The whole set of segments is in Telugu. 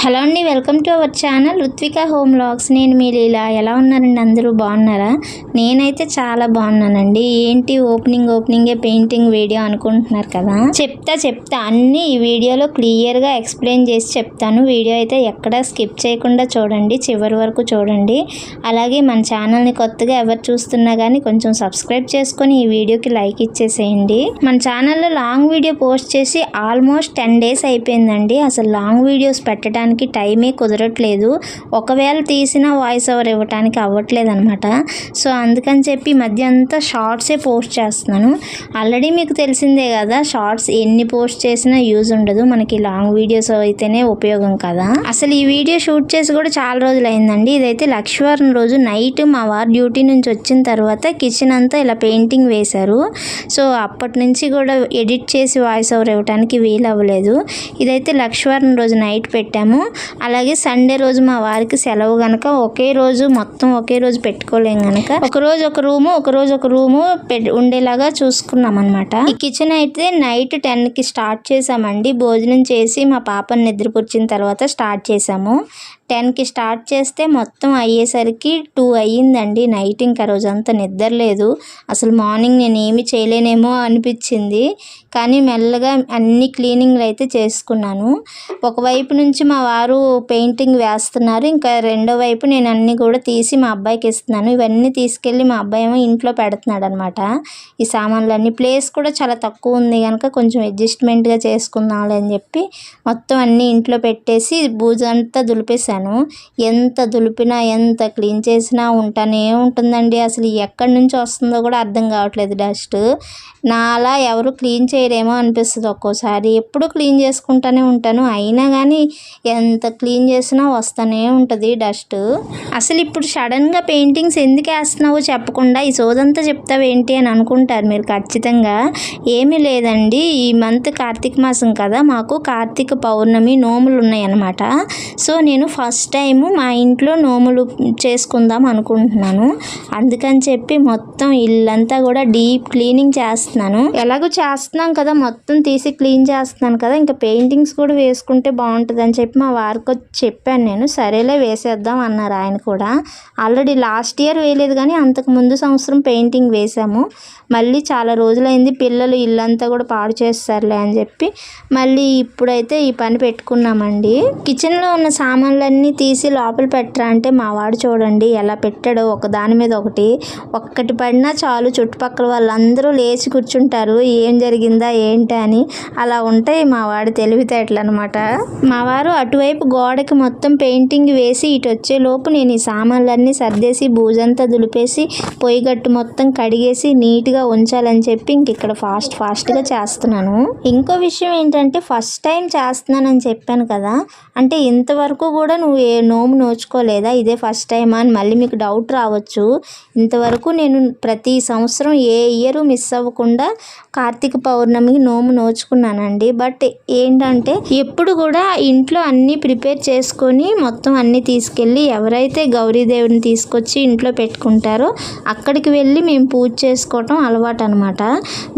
హలో అండి, welcome to our channel Ruthvika home vlogs. నేను మీ లీలా. ఎలా ఉన్నారండి? అందరూ బాగున్నారా? నేనైతే చాలా బాగున్నానండి. ఏంటి ఓపెనింగే పెయింటింగ్ వీడియో అనుకుంటున్నారు కదా? చెప్తా అన్నీ ఈ వీడియోలో క్లియర్గా ఎక్స్ప్లెయిన్ చేసి చెప్తాను. వీడియో అయితే ఎక్కడా స్కిప్ చేయకుండా చూడండి, చివరి వరకు చూడండి. అలాగే మన ఛానల్ని కొత్తగా ఎవరు చూస్తున్నా కానీ కొంచెం సబ్స్క్రైబ్ చేసుకొని ఈ వీడియోకి లైక్ ఇచ్చేసేయండి. మన ఛానల్లో లాంగ్ వీడియో పోస్ట్ చేసి ఆల్మోస్ట్ 10 days అయిపోయిందండి. అసలు లాంగ్ వీడియోస్ పెట్టడానికి టైమే కుదరట్లేదు. ఒకవేళ తీసిన వాయిస్ ఓవర్ ఇవ్వడానికి అవ్వట్లేదు అనమాట. సో అందుకని చెప్పి మధ్య అంతా షార్ట్సే పోస్ట్ చేస్తున్నాను. ఆల్రెడీ మీకు తెలిసిందే కదా, షార్ట్స్ ఎన్ని పోస్ట్ చేసినా యూజ్ ఉండదు, మనకి లాంగ్ వీడియోస్ అయితేనే ఉపయోగం కదా. అసలు ఈ వీడియో షూట్ చేసి కూడా చాలా రోజులు అయిందండి. ఇదైతే లక్ష్మీవారం రోజు నైట్ మా వారు డ్యూటీ నుంచి వచ్చిన తర్వాత కిచెన్ అంతా ఇలా పెయింటింగ్ వేశారు. సో అప్పటి నుంచి కూడా ఎడిట్ చేసి వాయిస్ ఓవర్ ఇవ్వడానికి వీలు అవ్వలేదు. ఇదైతే లక్ష్మీవారం రోజు నైట్ పెట్టాము. అలాగే సండే రోజు మా వారికి సెలవు కనుక ఒకే రోజు పెట్టుకోలేం కనుక ఒక రోజు ఒక రూము ఉండేలాగా చూసుకున్నాం అనమాట. ఈ కిచెన్ అయితే నైట్ 10కి స్టార్ట్ చేసామండి. భోజనం చేసి మా పాపని నిద్రపుచ్చిన తర్వాత స్టార్ట్ చేసాము. 10కి స్టార్ట్ చేస్తే మొత్తం అయ్యేసరికి 2 అయ్యిందండి నైట్. ఇంకా రోజంతా నిద్ర లేదు. అసలు మార్నింగ్ నేను ఏమి చేయలేనేమో అనిపించింది. కానీ మెల్లగా అన్ని క్లీనింగ్లు అయితే చేసుకున్నాను. ఒకవైపు నుంచి మా వారు పెయింటింగ్ వేస్తున్నారు, ఇంకా రెండో వైపు నేను అన్నీ కూడా తీసి మా అబ్బాయికి ఇస్తున్నాను. ఇవన్నీ తీసుకెళ్ళి మా అబ్బాయి ఏమో ఇంట్లో పెడుతున్నాడు అనమాట. ఈ సామాన్లన్నీ ప్లేస్ కూడా చాలా తక్కువ ఉంది కనుక కొంచెం అడ్జస్ట్మెంట్గా చేసుకుందాంలే అని చెప్పి మొత్తం అన్నీ ఇంట్లో పెట్టేసి బూజంతా దులిపేశాను. ఎంత దులిపినా ఎంత క్లీన్ చేసినా ఉంటానే ఉంటుందండి. అసలు ఎక్కడి నుంచి వస్తుందో కూడా అర్థం కావట్లేదు డస్ట్. నాలా ఎవరు క్లీన్ చేయరేమో అనిపిస్తుంది ఒక్కోసారి. ఎప్పుడు క్లీన్ చేసుకుంటూనే ఉంటాను, అయినా కానీ ఎంత క్లీన్ చేసినా వస్తూనే ఉంటుంది డస్ట్. అసలు ఇప్పుడు సడన్గా పెయింటింగ్స్ ఎందుకు వేస్తున్నావో చెప్పకుండా ఈ సోదంతా చెప్తావేంటి అని అనుకుంటారు మీరు ఖచ్చితంగా. ఏమీ లేదండి, ఈ మంత్ కార్తీక మాసం కదా, మాకు కార్తీక పౌర్ణమి నోములు ఉన్నాయన్నమాట. సో నేను ఫస్ట్ టైం మా ఇంట్లో నోములు చేసుకుందాం అనుకుంటున్నాను. అందుకని చెప్పి మొత్తం ఇల్లంతా కూడా డీప్ క్లీనింగ్ చేస్తున్నాను. ఎలాగో చేస్తున్నాం కదా, మొత్తం తీసి క్లీన్ చేస్తున్నాను కదా, ఇంకా పెయింటింగ్స్ కూడా వేసుకుంటే బాగుంటుంది అని చెప్పి మా వారికి చెప్పాను నేను. సరేలే వేసేద్దాం అన్నారు ఆయన కూడా. ఆల్రెడీ లాస్ట్ ఇయర్ వేయలేదు కానీ అంతకు ముందు సంవత్సరం పెయింటింగ్ వేసాము. మళ్ళీ చాలా రోజులైంది, పిల్లలు ఇల్లంతా కూడా పాడు చేస్తారులే అని చెప్పి మళ్ళీ ఇప్పుడైతే ఈ పని పెట్టుకున్నామండి. కిచెన్లో ఉన్న సామాన్లన్నీ తీసి లోపల పెట్టరా అంటే మా వాడు చూడండి ఎలా పెట్టాడో, ఒకదాని మీద ఒక్కటి పడినా చాలు చుట్టుపక్కల వాళ్ళందరూ లేచి కూర్చుంటారు, ఏం జరిగిందా ఏంటి అని. అలా ఉంటాయి మా వాడి తెలివితేటలు అనమాట. మా వారు అటువైపు గోడకి మొత్తం పెయింటింగ్ వేసి ఇటు వచ్చే లోపు నేను ఈ సామాన్లన్నీ సర్దేసి బూజంతా దులిపేసి పొయ్యి గట్టు మొత్తం కడిగేసి నీట్గా ఉంచాలని చెప్పి ఇంక ఇక్కడ ఫాస్ట్గా చేస్తున్నాను. ఇంకో విషయం ఏంటంటే ఫస్ట్ టైం చేస్తున్నానని చెప్పాను కదా, అంటే ఇంతవరకు కూడా నువ్వు ఏ నోము నోచుకోలేదా, ఇదే ఫస్ట్ టైం అని మళ్ళీ మీకు డౌట్ రావచ్చు. ఇంతవరకు నేను ప్రతి సంవత్సరం ఏ ఇయర్ మిస్ అవ్వకుండా కార్తీక పౌర్ణమికి నోము నోచుకున్నానండి. బట్ ఏంటంటే ఎప్పుడు కూడా ఇంట్లో అన్నీ ప్రిపేర్ చేసుకొని మొత్తం అన్నీ తీసుకెళ్ళి ఎవరైతే గౌరీదేవిని తీసుకొచ్చి ఇంట్లో పెట్టుకుంటారో అక్కడికి వెళ్ళి మేము పూజ చేసుకోవటం అలవాటు అనమాట.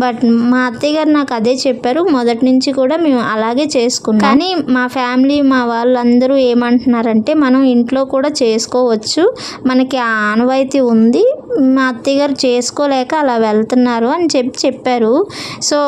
బట్ మా అత్తయ్య గారు నాకు అదే చెప్పారు, మొదటి నుంచి కూడా మేము అలాగే చేసుకున్నాం. కానీ మా ఫ్యామిలీ మా వాళ్ళందరూ ఏమంటున్నారంటే మనం ఇంట్లో కూడా చేసుకోవచ్చు, మనకి ఆ ఆనవాయితీ ఉంది, మా అత్తయ్య గారు చేసుకోలేక అలా వెళ్తున్నారు అని చెప్పారు. సో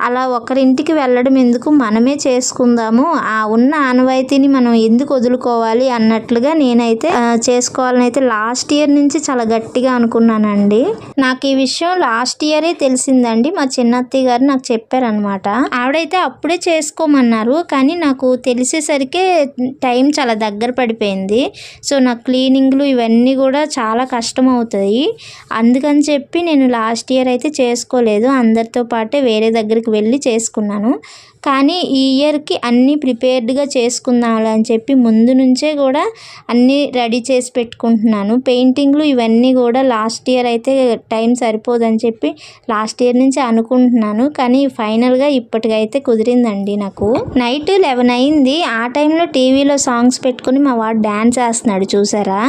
అలా ఒకరింటికి వెళ్ళడం ఎందుకు, మనమే చేసుకుందాము, ఆ ఉన్న ఆనవాయితీని మనం ఎందుకు వదులుకోవాలి అన్నట్లుగా నేనైతే చేసుకోవాలని అయితే లాస్ట్ ఇయర్ నుంచి చాలా గట్టిగా అనుకున్నానండి. నాకు ఈ విషయం లాస్ట్ ఇయరే తెలిసిందండి. మా చిన్నత్తయ్య గారు నాకు చెప్పారనమాట. ఆవిడైతే అప్పుడే చేసుకోమన్నారు, కానీ నాకు తెలిసేసరికి టైం చాలా దగ్గర పడిపోయింది. సో నాకు క్లీనింగ్లు ఇవన్నీ కూడా చాలా కష్టం అవుతాయి. అందుకని చెప్పి నేను లాస్ట్ ఇయర్ అయితే చేసుకోలేదు, అందరితో పాటే వేరే దగ్గరికి వెళ్ళి చేసుకున్నాను. కానీ ఈ ఇయర్కి అన్నీ ప్రిపేర్డ్గా చేసుకుందాం అని చెప్పి ముందు నుంచే కూడా అన్నీ రెడీ చేసి పెట్టుకుంటున్నాను. పెయింటింగ్లు ఇవన్నీ కూడా లాస్ట్ ఇయర్ అయితే టైం సరిపోదని చెప్పి లాస్ట్ ఇయర్ నుంచి అనుకుంటున్నాను. కానీ ఫైనల్గా ఇప్పటికైతే కుదిరిందండి. నాకు నైట్ 11 అయింది. ఆ టైంలో టీవీలో సాంగ్స్ పెట్టుకుని మా వాడు డ్యాన్స్ వేస్తున్నాడు చూసారా.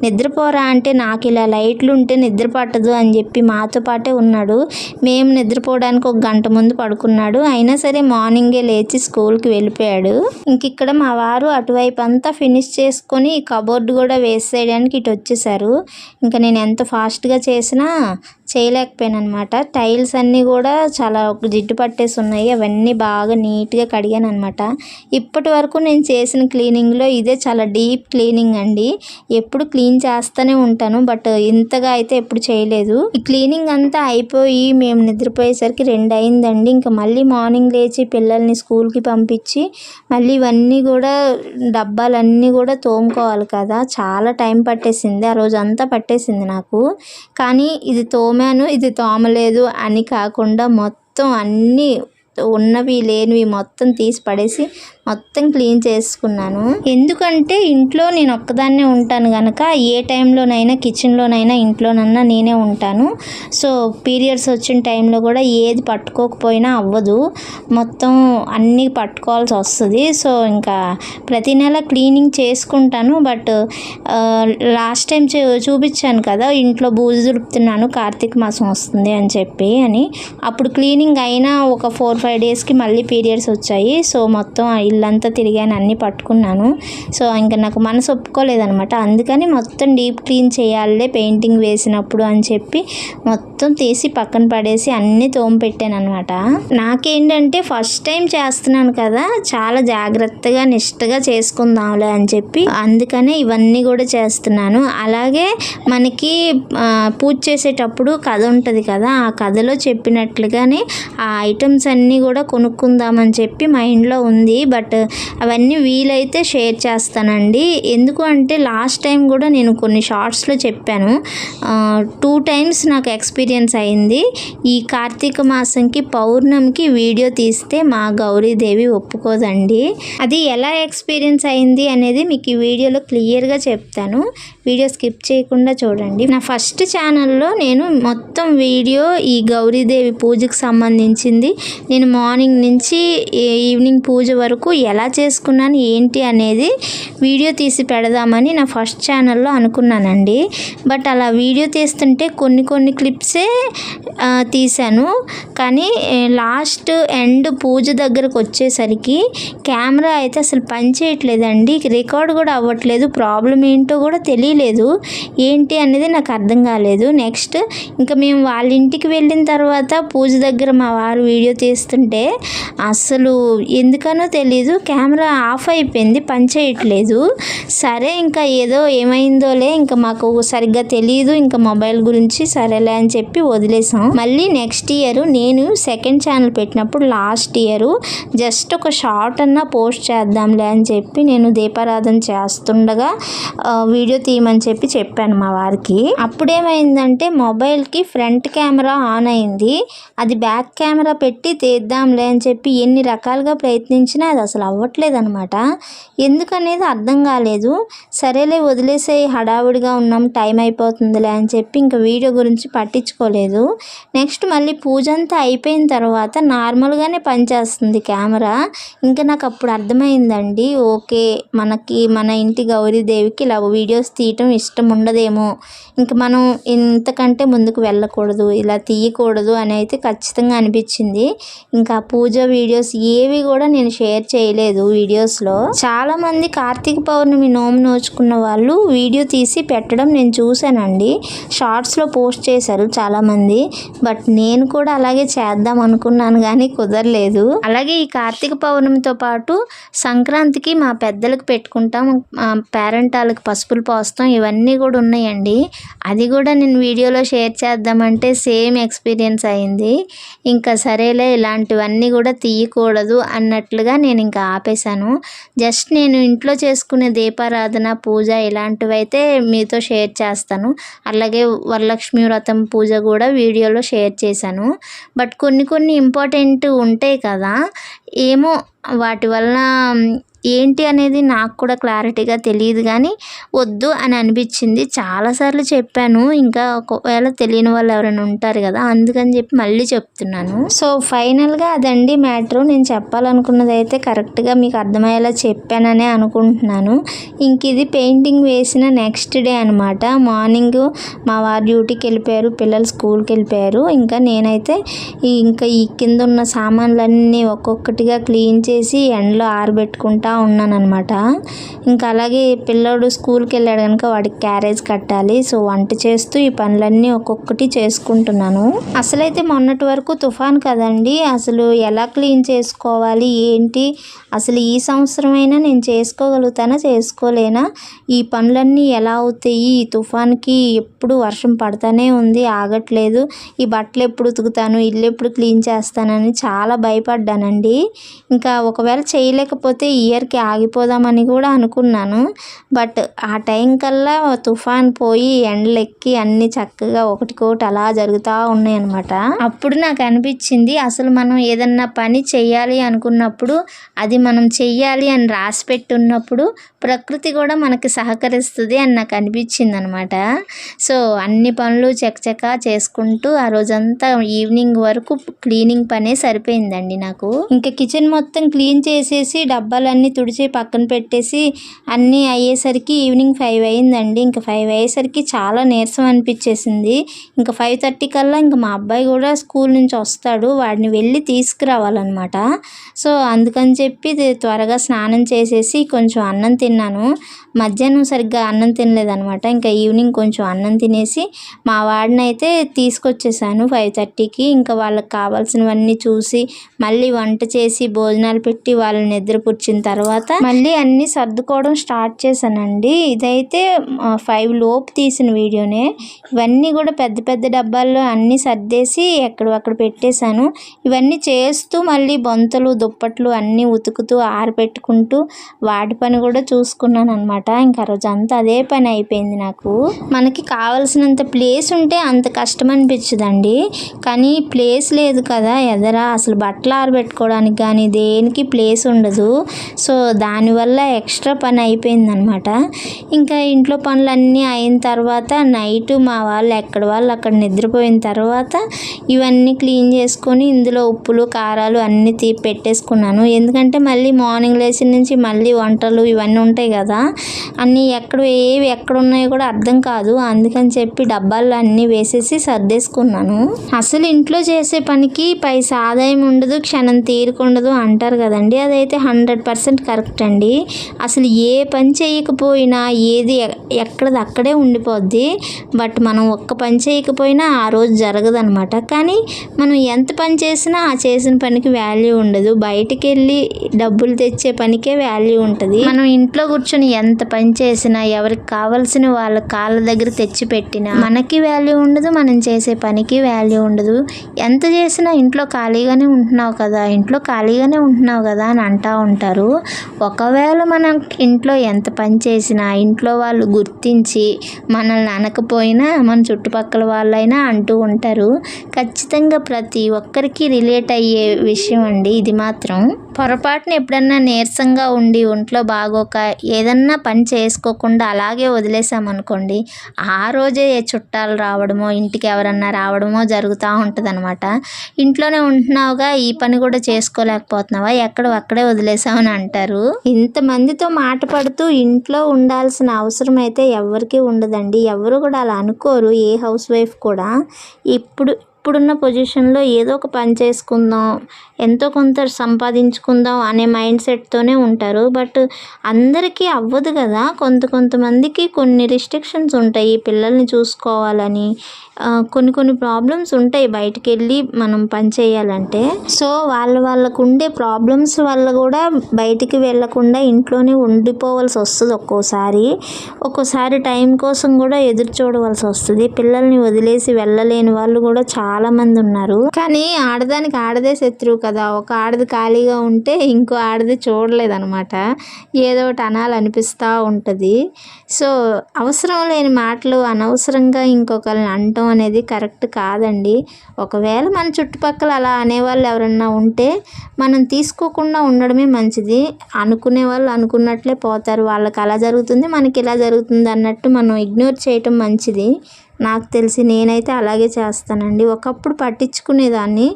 నిద్రపోరా అంటే నాకు ఇలా లైట్లు ఉంటే నిద్ర పట్టదు అని చెప్పి మాతో పాటే ఉన్నాడు. మేము నిద్రపోవడానికి 1 గంట ముందు పడుకున్నాడు. అయినా సరే మార్నింగ్ మార్నింగే లేచి స్కూల్కి వెళ్ళిపోయాడు. ఇంక ఇక్కడ మా వారు అటువైపు అంతా ఫినిష్ చేసుకొని కబోర్డ్ కూడా వేసేయడానికి ఇటు వచ్చేసారు. ఇంకా నేను ఎంత ఫాస్ట్గా చేసినా చేయలేకపోయాను అనమాట. టైల్స్ అన్నీ కూడా చాలా జిడ్డు పట్టేసి ఉన్నాయి. అవన్నీ బాగా నీట్గా కడిగాను అనమాట. ఇప్పటి వరకు నేను చేసిన క్లీనింగ్లో ఇదే చాలా డీప్ క్లీనింగ్ అండి. ఎప్పుడు క్లీన్ చేస్తూనే ఉంటాను, బట్ ఇంతగా అయితే ఎప్పుడు చేయలేదు. ఈ క్లీనింగ్ అంతా అయిపోయి మేము నిద్రపోయేసరికి 2 అయిందండి. ఇంకా మళ్ళీ మార్నింగ్ లేచి పిల్లల్ని స్కూల్కి పంపించి మళ్ళీ ఇవన్నీ కూడా డబ్బాలన్నీ కూడా తోముకోవాలి కదా, చాలా టైం పట్టేసింది. ఆ రోజు అంతా పట్టేసింది నాకు. కానీ ఇది ఇది తోమలేదు అని కాకుండా మొత్తం అన్నీ ఉన్నవి లేనివి మొత్తం తీసి పడేసి మొత్తం క్లీన్ చేసుకున్నాను. ఎందుకంటే ఇంట్లో నేను ఒక్కదాన్నే ఉంటాను కనుక ఏ టైంలోనైనా కిచెన్లోనైనా ఇంట్లోనన్నా నేనే ఉంటాను. సో పీరియడ్స్ వచ్చిన టైంలో కూడా ఏది పట్టుకోకపోయినా అవ్వదు, మొత్తం అన్నీ పట్టుకోవాల్సి వస్తుంది. సో ఇంకా ప్రతి నెల క్లీనింగ్ చేసుకుంటాను. బట్ లాస్ట్ టైం చూపించాను కదా, ఇంట్లో బూజు దులుపుతున్నాను కార్తీక మాసం వస్తుంది అని చెప్పి అప్పుడు క్లీనింగ్ అయినా ఒక 4-5 డేస్కి మళ్ళీ పీరియడ్స్ వచ్చాయి. సో మొత్తం ఇల్లంతా తిరిగాను, అన్నీ పట్టుకున్నాను. సో ఇంకా నాకు మనసు ఒప్పుకోలేదనమాట. అందుకని మొత్తం డీప్ క్లీన్ చేయాలి పెయింటింగ్ వేసినప్పుడు అని చెప్పి మొత్తం తీసి పక్కన పడేసి అన్నీ తోమి పెట్టాను అనమాట. నాకేంటంటే ఫస్ట్ టైం చేస్తున్నాను కదా, చాలా జాగ్రత్తగా నిష్టగా చేసుకుందాంలే అని చెప్పి అందుకనే ఇవన్నీ కూడా చేస్తున్నాను. అలాగే మనకి పూజ చేసేటప్పుడు కథ ఉంటుంది కదా, ఆ కథలో చెప్పినట్లుగానే ఆ ఐటమ్స్ అన్నీ కూడా కొనుక్కుందామని చెప్పి మైండ్లో ఉంది. బట్ అవన్నీ వీలైతే షేర్ చేస్తానండి. ఎందుకు అంటే లాస్ట్ టైం కూడా నేను కొన్ని షార్ట్స్లో చెప్పాను, 2 టైమ్స్ నాకు ఎక్స్పీరియన్స్ అయింది. ఈ కార్తీక మాసంకి పౌర్ణమికి వీడియో తీస్తే మా గౌరీదేవి ఒప్పుకోదండి. అది ఎలా ఎక్స్పీరియన్స్ అయింది అనేది మీకు ఈ వీడియోలో క్లియర్గా చెప్తాను. వీడియో స్కిప్ చేయకుండా చూడండి. నా ఫస్ట్ ఛానల్లో నేను మొత్తం వీడియో ఈ గౌరీదేవి పూజకు సంబంధించింది, నేను మార్నింగ్ నుంచి ఈవినింగ్ పూజ వరకు ఎలా చేసుకున్నాను ఏంటి అనేది వీడియో తీసి పెడదామని నా ఫస్ట్ ఛానల్లో అనుకున్నానండి. బట్ అలా వీడియో తీస్తుంటే కొన్ని క్లిప్సే తీశాను. కానీ లాస్ట్ ఎండ్ పూజ దగ్గరకు వచ్చేసరికి కెమెరా అయితే అసలు పని చేయట్లేదండి, రికార్డ్ కూడా అవ్వట్లేదు. ప్రాబ్లం ఏంటో కూడా తెలియలేదు, ఏంటి అనేది నాకు అర్థం కాలేదు. నెక్స్ట్ ఇంకా మేము వాళ్ళ ఇంటికి వెళ్ళిన తర్వాత పూజ దగ్గర మా వారు వీడియో తీస్తుంటే అసలు ఎందుకనో తెలీదు కెమెరా ఆఫ్ అయిపోయింది, పని చేయట్లేదు. సరే ఇంకా ఏదో ఏమైందోలే, ఇంకా మాకు సరిగ్గా తెలియదు ఇంకా మొబైల్ గురించి, సరేలే అని చెప్పి వదిలేసాం. మళ్ళీ నెక్స్ట్ ఇయర్ నేను సెకండ్ ఛానల్ పెట్టినప్పుడు లాస్ట్ ఇయర్ జస్ట్ ఒక షార్ట్ అన్నా పోస్ట్ చేద్దాంలే అని చెప్పి నేను దీపారాధన చేస్తుండగా వీడియో తీయమని చెప్పాను మా వారికి. అప్పుడేమైందంటే మొబైల్కి ఫ్రంట్ కెమెరా ఆన్ అయింది, అది బ్యాక్ కెమెరా పెట్టి తీద్దాంలే అని చెప్పి ఎన్ని రకాలుగా ప్రయత్నించినా అది అసలు అవ్వట్లేదు అనమాట. ఎందుకనేది అర్థం కాలేదు. సరేలే వదిలేసే, హడావుడిగా ఉన్నాం, టైం అయిపోతుందిలే అని చెప్పి ఇంకా వీడియో గురించి పట్టించుకోలేదు. నెక్స్ట్ మళ్ళీ పూజ అంతా అయిపోయిన తర్వాత నార్మల్గానే పనిచేస్తుంది కెమెరా. ఇంకా నాకు అప్పుడు అర్థమైందండి, ఓకే మనకి మన ఇంటి గౌరీదేవికి ఇలా వీడియోస్ తీయటం ఇష్టం ఉండదేమో, ఇంకా మనం ఇంతకంటే ముందుకు వెళ్ళకూడదు, ఇలా తీయకూడదు అని అయితే ఖచ్చితంగా అనిపించింది. ఇంకా పూజ వీడియోస్ ఏవి కూడా నేను షేర్ చేయలేదు వీడియోస్లో. చాలామంది కార్తీక పౌర్ణమి నోము నోచుకున్న వాళ్ళు వీడియో తీసి పెట్టడం నేను చూశానండి, షార్ట్స్లో పోస్ట్ చేశారు చాలామంది. బట్ నేను కూడా అలాగే చేద్దాం అనుకున్నాను కానీ కుదరలేదు. అలాగే ఈ కార్తీక పౌర్ణమితో పాటు సంక్రాంతికి మా పెద్దలకు పెట్టుకుంటాం, పేరెంటాలకు పసుపులు పోస్తాం, ఇవన్నీ కూడా ఉన్నాయండి. అది కూడా నేను వీడియోలో షేర్ చేద్దామంటే సేమ్ ఎక్స్పీరియన్స్ అయింది. ఇంకా సరేలే ఇలాంటివన్నీ కూడా తీయకూడదు అన్నట్లుగా నేను ఇంకా ఆపేశాను. జస్ట్ నేను ఇంట్లో చేసుకునే దీపారాధన, పూజ ఇలాంటివైతే మీతో షేర్ చేస్తాను. అలాగే వరలక్ష్మి వ్రతం పూజ కూడా వీడియోలో షేర్ చేశాను. బట్ కొన్ని ఇంపార్టెంట్ ఉంటాయి కదా, ఏమో వాటి వలన ఏంటి అనేది నాకు కూడా క్లారిటీగా తెలియదు, కానీ వద్దు అని అనిపించింది. చాలాసార్లు చెప్పాను, ఇంకా ఒకవేళ తెలియని వాళ్ళు ఎవరైనా ఉంటారు కదా, అందుకని చెప్పి మళ్ళీ చెప్తున్నాను. సో ఫైనల్గా అదండి మ్యాటరు. నేను చెప్పాలనుకున్నది అయితే కరెక్ట్గా మీకు అర్థమయ్యేలా చెప్పాననే అనుకుంటున్నాను. ఇంక ఇది పెయింటింగ్ వేసిన నెక్స్ట్ డే అనమాట. మార్నింగ్ మా వారు డ్యూటీకి వెళ్ళిపోయారు, పిల్లలు స్కూల్కి వెళ్ళిపోయారు. ఇంకా నేనైతే ఇంకా ఈ కింద ఉన్న సామాన్లన్నీ ఒక్కొక్కటిగా క్లీన్ చేసి ఎండలో ఆరబెట్టుకుంటా ఉన్నానన్నమాట. ఇంకా అలాగే పిల్లోడు స్కూల్కి వెళ్ళాడు కనుక వాడికి క్యారేజ్ కట్టాలి. సో వంట చేస్తూ ఈ పనులన్నీ ఒక్కొక్కటి చేసుకుంటున్నాను. అసలైతే మొన్నటి వరకు తుఫాన్ కదండి, అసలు ఎలా క్లీన్ చేసుకోవాలి ఏంటి, అసలు ఈ సంవత్సరమైనా నేను చేసుకోగలుగుతానా చేసుకోలేనా, ఈ పనులన్నీ ఎలా అవుతాయి, ఈ తుఫాన్కి ఎప్పుడు వర్షం పడతానే ఉంది ఆగట్లేదు, ఈ బట్టలు ఎప్పుడు ఉతుకుతాను, ఇల్లు ఎప్పుడు క్లీన్ చేస్తానని చాలా భయపడ్డానండి. ఇంకా ఒకవేళ చేయలేకపోతే ఇయర్కి ఆగిపోదామని కూడా అనుకున్నాను. బట్ ఆ టైం కల్లా తుఫాన్ పోయి ఎండలెక్కి అన్నీ చక్కగా ఒకటికొకటి అలా జరుగుతూ ఉన్నాయి అనమాట. అప్పుడు నాకు అనిపించింది, అసలు మనం ఏదన్నా పని చెయ్యాలి అనుకున్నప్పుడు అది మనం చెయ్యాలి అని రాసి పెట్టున్నప్పుడు ప్రకృతి కూడా మనకి సహకరిస్తుంది అని నాకు అనిపించింది అనమాట. సో అన్ని పనులు చకచకా చేసుకుంటూ ఆ రోజంతా ఈవినింగ్ వరకు క్లీనింగ్ పనే సరిపోయిందండి నాకు. ఇంకా కిచెన్ మొత్తం క్లీన్ చేసేసి డబ్బాలన్నీ తుడిచి పక్కన పెట్టేసి అన్నీ అయ్యేసరికి ఈవినింగ్ 5 అయిందండి. ఇంకా 5 అయ్యేసరికి చాలా నీరసం అనిపించేసింది. ఇంకా 5:30 కల్లా ఇంకా మా అబ్బాయి కూడా స్కూల్ నుంచి వస్తాడు, వాడిని వెళ్ళి తీసుకురావాలన్నమాట. సో అందుకని చెప్పి త్వరగా స్నానం చేసేసి కొంచెం అన్నం తిన్నాను. మధ్యాహ్నం సరిగ్గా అన్నం తినలేదనమాట. ఇంకా ఈవినింగ్ కొంచెం అన్నం తినేసి మా వాడిని అయితే తీసుకొచ్చేసాను 5:30కి. ఇంకా వాళ్ళకి కావాల్సినవన్నీ చూసి మళ్ళీ వంట చేసి భోజనాలు పెట్టి వాళ్ళని నిద్రపుచ్చిన తర్వాత మళ్ళీ అన్నీ సర్దుకోవడం స్టార్ట్ చేశానండి. ఇదైతే 5 లోపు తీసిన వీడియోనే. ఇవన్నీ కూడా పెద్ద పెద్ద డబ్బాల్లో అన్నీ సర్దేసి ఎక్కడక్కడ పెట్టేశాను. ఇవన్నీ చేస్తూ మళ్ళీ బొంతలు దుప్పట్లు అన్నీ ఉతుకుతూ ఆరబెట్టుకుంటూ వాటి పని కూడా చూసుకున్నాను అనమాట. ఇంకా రోజు అంతా అదే పని అయిపోయింది నాకు. మనకి కావాల్సినంత ప్లేస్ ఉంటే అంత కష్టం అనిపించదండి, కానీ ప్లేస్ లేదు కదా ఎదరా, అసలు బట్టలు ఆరబెట్టుకోవడానికి కానీ దేనికి ప్లేస్ ఉండదు. సో దానివల్ల ఎక్స్ట్రా పని అయిపోయింది అనమాట. ఇంకా ఇంట్లో పనులన్నీ అయిన తర్వాత నైట్ మా వాళ్ళు అక్కడ నిద్రపోయిన తర్వాత ఇవన్నీ క్లీన్ చేసుకొని ఇందులో ఉప్పులు కారాలు అన్నీ పెట్టేసుకున్నాను. ఎందుకంటే మళ్ళీ మార్నింగ్ లేచిన నుంచి మళ్ళీ వంటలు ఇవన్నీ ఉంటాయి కదా, అన్నీ ఏవి ఎక్కడ ఉన్నాయో కూడా అర్థం కాదు. అందుకని చెప్పి డబ్బాల్లో అన్నీ వేసేసి సర్దేసుకున్నాను. అసలు ఇంట్లో చేసే పనికి పైసా ఆదాయం ఉండదు, క్షణం తీరుకుండదు అంటారు కదండి, అదైతే 100% కరెక్ట్ అండి. అసలు ఏ పని చేయకపోయినా ఏది ఎక్కడది అక్కడే ఉండిపోద్ది. బట్ మనం ఒక్క పని చేయకపోయినా ఆ రోజు జరగదు అనమాట. కానీ మనం ఎంత పని చేసినా ఆ చేసిన పనికి వాల్యూ ఉండదు, బయటికి వెళ్ళి డబ్బులు తెచ్చే పనికే వాల్యూ ఉంటుంది. మనం ఇంట్లో కూర్చొని ఎంత పని చేసినా ఎవరికి కావాల్సిన వాళ్ళ కాళ్ళ దగ్గర తెచ్చి పెట్టినా మనకి వాల్యూ ఉండదు, మనం చేసే పనికి వాల్యూ ఉండదు. ఎంత చేసినా ఇంట్లో ఖాళీగానే ఉంటున్నావు కదా అని అంటూ ఉంటారు. ఒకవేళ మనం ఇంట్లో ఎంత పని చేసినా ఇంట్లో వాళ్ళు గుర్తించి మనల్ని అనకపోయినా మన చుట్టుపక్కల వాళ్ళైనా అంటూ ఉంటారు. ఖచ్చితంగా ప్రతి ఒక్కరికి రిలేట్ అయ్యే విషయం అండి ఇది మాత్రం. పొరపాటున ఎప్పుడన్నా నీరసంగా ఉండి ఒంట్లో బాగోక ఏదన్నా పని చేసుకోకుండా అలాగే వదిలేసామనుకోండి, ఆ రోజే చుట్టాలు రావడమో ఇంటికి ఎవరన్నా రావడమో జరుగుతూ ఉంటుంది అనమాట. ఇంట్లోనే ఉంటున్నావుగా ఈ పని కూడా చేసుకోలేకపోతున్నావా, అక్కడే వదిలేసామని అంటారు. ఇంతమందితో మాట పడుతూ ఇంట్లో ఉండాల్సిన అవసరం అయితే ఎవరికీ ఉండదండి. ఎవరు కూడా అలా అనుకోరు, ఏ హౌస్ వైఫ్ కూడా. ఇప్పుడున్న పొజిషన్లో ఏదో ఒక పని చేసుకుందాం, ఎంతో కొంత సంపాదించుకుందాం అనే మైండ్ సెట్తోనే ఉంటారు. బట్ అందరికీ అవ్వదు కదా, కొంతమందికి కొన్ని రిస్ట్రిక్షన్స్ ఉంటాయి పిల్లల్ని చూసుకోవాలని, కొన్ని ప్రాబ్లమ్స్ ఉంటాయి బయటికి వెళ్ళి మనం పని చేయాలంటే. సో వాళ్ళకు ఉండే ప్రాబ్లమ్స్ వల్ల కూడా బయటికి వెళ్ళకుండా ఇంట్లోనే ఉండిపోవాల్సి వస్తుంది. ఒక్కోసారి టైం కోసం కూడా ఎదురు చూడవలసి వస్తుంది. పిల్లల్ని వదిలేసి వెళ్ళలేని వాళ్ళు కూడా చాలా చాలా మంది ఉన్నారు. కానీ ఆడదానికి ఆడదే శత్రువు కదా. ఒక ఆడది ఖాళీగా ఉంటే ఇంకో ఆడది చూడలేదనమాట. ఏదో ఒకటి అనాలనిపిస్తూ ఉంటుంది. సో అవసరం లేని మాటలు అనవసరంగా ఇంకొకరిని అనటం అనేది కరెక్ట్ కాదండి. ఒకవేళ మన చుట్టుపక్కల అలా అనేవాళ్ళు ఎవరన్నా ఉంటే మనం తీసుకోకుండా ఉండడమే మంచిది. అనుకునే వాళ్ళు అనుకున్నట్లే పోతారు. వాళ్ళకి అలా జరుగుతుంది, మనకి ఇలా జరుగుతుంది అన్నట్టు మనం ఇగ్నోర్ చేయటం మంచిది. నాకు తెలిసి నేనైతే అలాగే చేస్తానండి. ఒకప్పుడు పట్టించుకునేదాన్ని,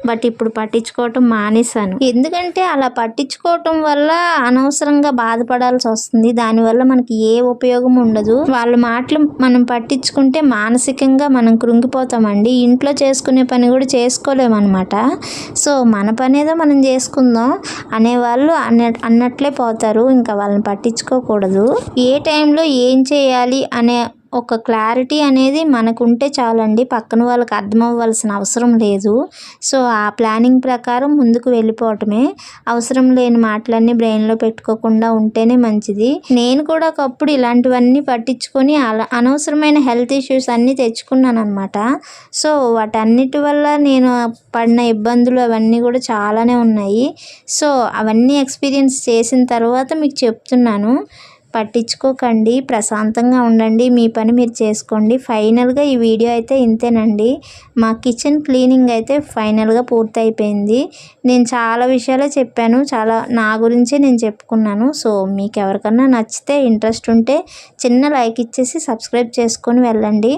బట్ ఇప్పుడు పట్టించుకోవటం మానేశాను. ఎందుకంటే అలా పట్టించుకోవటం వల్ల అనవసరంగా బాధపడాల్సి వస్తుంది. దానివల్ల మనకి ఏ ఉపయోగం ఉండదు. వాళ్ళ మాటలు మనం పట్టించుకుంటే మానసికంగా మనం కృంగిపోతామండి. ఇంట్లో చేసుకునే పని కూడా చేసుకోలేమన్నమాట. సో మన పని ఏదో మనం చేసుకుందాం అనేవాళ్ళు అన్నట్లే పోతారు. ఇంకా వాళ్ళని పట్టించుకోకూడదు. ఏ టైంలో ఏం చేయాలి అనే ఒక క్లారిటీ అనేది మనకుంటే చాలండి. పక్కన వాళ్ళకి అర్థం అవ్వాల్సిన అవసరం లేదు. సో ఆ ప్లానింగ్ ప్రకారం ముందుకు వెళ్ళిపోవటమే. అవసరం లేని మాటలన్నీ బ్రెయిన్లో పెట్టుకోకుండా ఉంటేనే మంచిది. నేను కూడా ఒకప్పుడు ఇలాంటివన్నీ పట్టించుకొని అనవసరమైన హెల్త్ ఇష్యూస్ అన్నీ తెచ్చుకున్నాను అనమాట. సో వాటన్నిటి వల్ల నేను పడిన ఇబ్బందులు అవన్నీ కూడా చాలానే ఉన్నాయి. సో అవన్నీ ఎక్స్పీరియన్స్ చేసిన తర్వాత మీకు చెప్తున్నాను. పట్టించుకోకండి, ప్రశాంతంగా ఉండండి, మీ పని మీరు చేసుకోండి. ఫైనల్గా ఈ వీడియో అయితే ఇంతేనండి. మా కిచెన్ క్లీనింగ్ అయితే ఫైనల్గా పూర్తయిపోయింది. నేను చాలా విషయాలే చెప్పాను, చాలా నా గురించే నేను చెప్పుకున్నాను. సో మీకు ఎవరికన్నా నచ్చితే ఇంట్రెస్ట్ ఉంటే చిన్న లైక్ ఇచ్చేసి సబ్స్క్రైబ్ చేసుకొని వెళ్ళండి.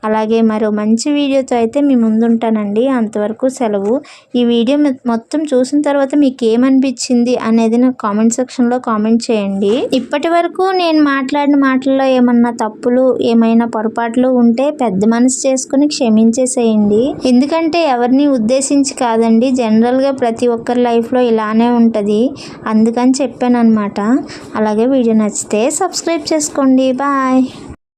అలాగే మరో మంచి వీడియోతో అయితే మీ ముందుంటానండి. అంతవరకు సెలవు. ఈ వీడియో మొత్తం చూసిన తర్వాత మీకు ఏమనిపించింది అనేది నాకు కామెంట్ సెక్షన్లో కామెంట్ చేయండి. ఇప్పటి వరకు నేను మాట్లాడిన మాటల్లో ఏమన్నా తప్పులు, ఏమైనా పొరపాట్లు ఉంటే పెద్ద మనసు చేసుకుని క్షమించేసేయండి. ఎందుకంటే ఎవరిని ఉద్దేశించి కాదండి, జనరల్గా ప్రతి ఒక్కరి లైఫ్లో ఇలానే ఉంటుంది. అందుకని చెప్పాను అనమాట. అలాగే వీడియో నచ్చితే సబ్స్క్రైబ్ చేసుకోండి. బాయ్.